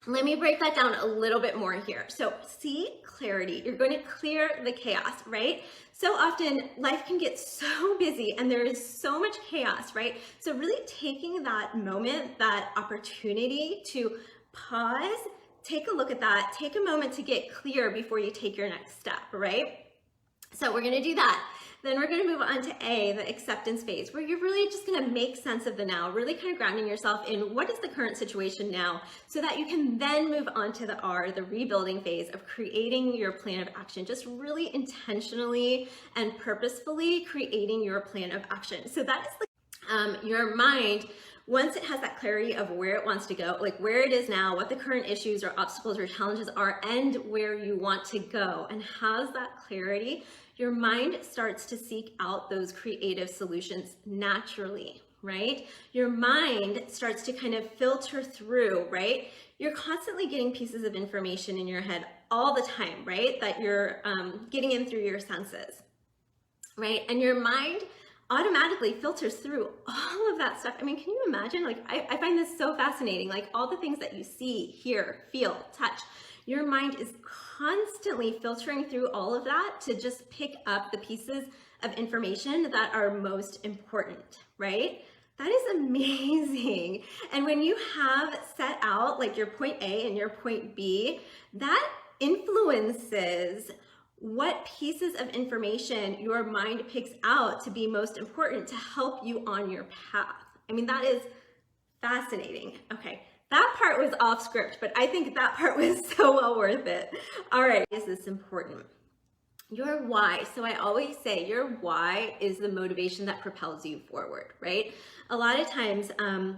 let me break that down a little bit more here. So C, clarity. You're going to clear the chaos, right? So often life can get so busy and there is so much chaos, right? So really taking that moment, that opportunity to pause, take a look at that, take a moment to get clear before you take your next step, right? So we're gonna do that. Then we're gonna move on to A, the acceptance phase, where you're really just gonna make sense of the now, really kind of grounding yourself in what is the current situation now, so that you can then move on to the R, the rebuilding phase of creating your plan of action, just really intentionally and purposefully creating your plan of action. So that is your mind, once it has that clarity of where it wants to go, like where it is now, what the current issues or obstacles or challenges are, and where you want to go, and has that clarity, your mind starts to seek out those creative solutions naturally, right? Your mind starts to kind of filter through, right? You're constantly getting pieces of information in your head all the time, right? That you're getting in through your senses, right? And your mind automatically filters through all of that stuff. I mean, can you imagine? Like, I find this so fascinating. Like all the things that you see, hear, feel, touch, your mind is constantly filtering through all of that to just pick up the pieces of information that are most important, right? That is amazing. And when you have set out like your point A and your point B, that influences what pieces of information your mind picks out to be most important to help you on your path. I mean, that is fascinating. Okay, that part was off script, but I think that part was so well worth it. All right, is this important? Your why. So I always say your why is the motivation that propels you forward, right? A lot of times, I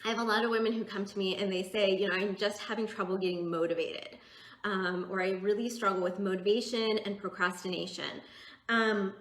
have a lot of women who come to me and they say, you know, I'm just having trouble getting motivated. Or I really struggle with motivation and procrastination. And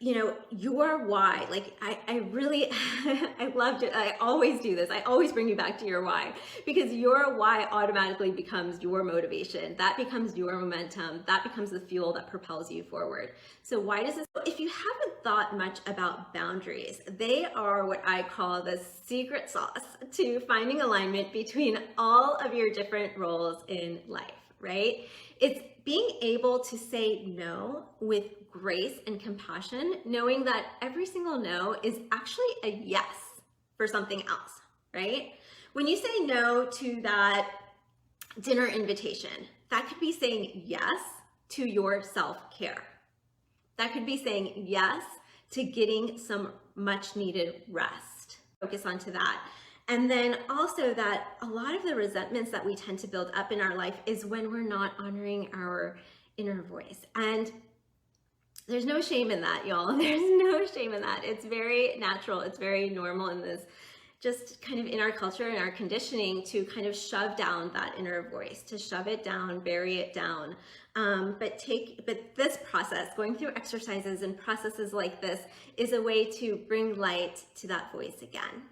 you know, your why, like I really, I loved it. I always do this. I always bring you back to your why, because your why automatically becomes your motivation. That becomes your momentum. That becomes the fuel that propels you forward. So why does this, if you haven't thought much about boundaries, they are what I call the secret sauce to finding alignment between all of your different roles in life, right? It's being able to say no with grace and compassion, knowing that every single no is actually a yes for something else, right? When you say no to that dinner invitation, that could be saying yes to your self-care. That could be saying yes to getting some much needed rest. Focus onto that. And then also that a lot of the resentments that we tend to build up in our life is when we're not honoring our inner voice. And there's no shame in that, y'all. There's no shame in that. It's very natural. It's very normal in this, just kind of in our culture and our conditioning to kind of shove down that inner voice, to shove it down, bury it down. But this process, going through exercises and processes like this, is a way to bring light to that voice again.